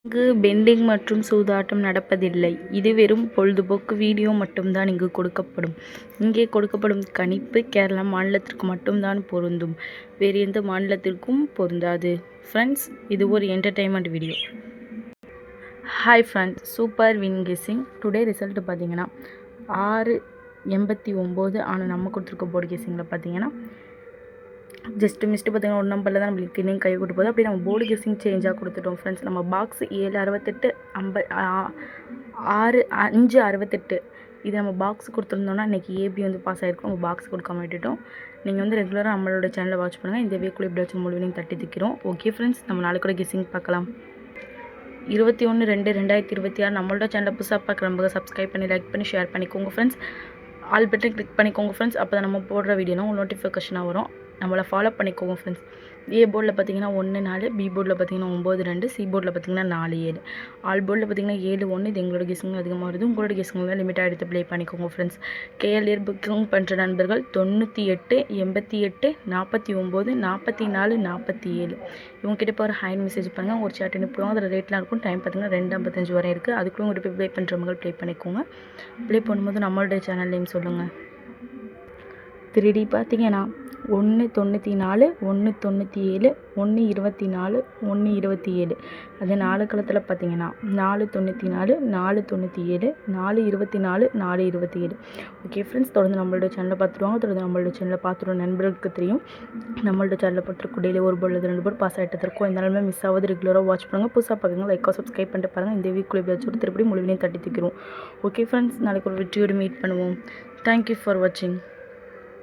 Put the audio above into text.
இங்கு பெண்டிங் மற்றும் சூதாட்டம் நடப்பதில்லை. இது வெறும் பொழுதுபோக்கு வீடியோ மட்டும்தான் இங்கு கொடுக்கப்படும். இங்கே கொடுக்கப்படும் கணிப்பு கேரளா மாநிலத்திற்கு மட்டும்தான் பொருந்தும். வேறு எந்த மாநிலத்திற்கும் பொருந்தாது. ஃப்ரெண்ட்ஸ், இது ஒரு entertainment video. Hi friends, super win guessing. Today result பார்த்தீங்கன்னா 689. ஆனால் நம்ம கொடுத்துருக்க போர்டு கெஸ்ஸிங்கில் பார்த்தீங்கன்னா ஜஸ்ட்டு மிஸ்ட்டு பார்த்தீங்கன்னா ஒரு நம்பரில் தான் நம்மளுக்கு இன்னும் கை கூட்டு போகுது. அப்படி நம்ம போர்டு கெஸ்ஸிங் சேஞ்சாக கொடுத்துட்டோம் ஃப்ரெண்ட்ஸ். நம்ம பாக்ஸ் 768 568 இது நம்ம பாக்ஸ் கொடுத்துருந்தோம்னா இன்றைக்கி ஏபி வந்து பாஸ் ஆகிருக்கும். நம்ம பாக்ஸ் கொடுக்காம விட்டுட்டோம். நீங்கள் வந்து ரெகுலராக நம்மளோட சேனலை வாட்ச் பண்ணுங்கள். இந்த வீக்குள்ளே இப்படி வச்சு முழுவதையும் தட்டி திக்கிறோம். ஓகே ஃப்ரெண்ட்ஸ், நம்ம நாளைக்கு கூட கெஸ்ஸிங் பார்க்கலாம். 21/2/2026 நம்மளோட சேனலை புதுசாக பார்க்குறவங்க சப்ஸ்கிரைப் பண்ணி லைக் பண்ணி ஷேர் பண்ணிக்கோங்க ஃப்ரெண்ட்ஸ். ஆல் பட்டன் கிளிக் பண்ணிக்கோங்க ஃப்ரெண்ட்ஸ். அப்போ தான் நம்ம போடுற வீடியோனா உங்களுக்கு நோட்டிஃபிகேஷனாக வரும். நம்மளை ஃபாலோ பண்ணிக்கோங்க ஃப்ரெண்ட்ஸ். ஏ போர்டில் பார்த்தீங்கன்னா 1-4, பி போர்டில் பார்த்தீங்கன்னா 9-2, சி போர்டில் பார்த்தீங்கன்னா 4-7, ஆல் போர்டில் பார்த்தீங்கன்னா 7-1. இது எங்களோட கெஸ்ஸிங் அதிகமாக வருது. உங்களோட கெஸ்ஸிங்கில் லிமிட்டாக எடுத்து ப்ளே பண்ணிக்கோங்க ஃப்ரெண்ட்ஸ். கேஎல்ஆர் புக்கிங் பண்ணுற நண்பர்கள் 98 88 49 44 47 இவங்ககிட்ட இப்போ ஒரு ஹேண்ட் மெசேஜ் பண்ணுங்கள். ஒரு சேட் அனுப்பிடுவாங்க. அதில் ரேட்லாம் இருக்கும். டைம் பார்த்தீங்கன்னா 2:55 வரை இருக்குது. அதுக்குள்ளே உங்கள்கிட்ட போய் ப்ளே பண்ணுறவங்க ப்ளே பண்ணிக்கோங்க. ப்ளே பண்ணும்போது நம்மளோட சேனல் நேம் சொல்லுங்கள். 3D பார்த்தீங்கன்னா 194 197 124 127. அது 4 களத்தில் பார்த்தீங்கன்னா 494 497 424 427. ஓகே ஃப்ரெண்ட்ஸ், தொடர்ந்து நம்மளோட சேனலை பார்த்துருவாங்க. தொடர்ந்து நம்மளோட சேனலை பார்த்துருவோம் நண்பர்களுக்கு தெரியும். நம்மளோட சேனலை பொறுத்திருக்கும் டெய்லி ஒரு போர்டில் 2 போர்டு பாஸ் ஆகிட்டு இருக்கும். எந்த மிஸ் ஆகுது ரெகுலராக வாட்ச் பண்ணுங்கள். புதுசாக பார்க்குங்க, லைக்காக சப்ஸ்கிரைப் பண்ணிட்டு பாருங்கள். இந்த வீக்குள்ளே எப்படியாச்சும் திருப்பி முழுவதையும் தட்டி திக்கிறோம். ஓகே ஃப்ரெண்ட்ஸ், நாளைக்கு ஒரு வெற்றியோடு மீட் பண்ணுவோம். தேங்க்யூ ஃபார் வாட்சிங்.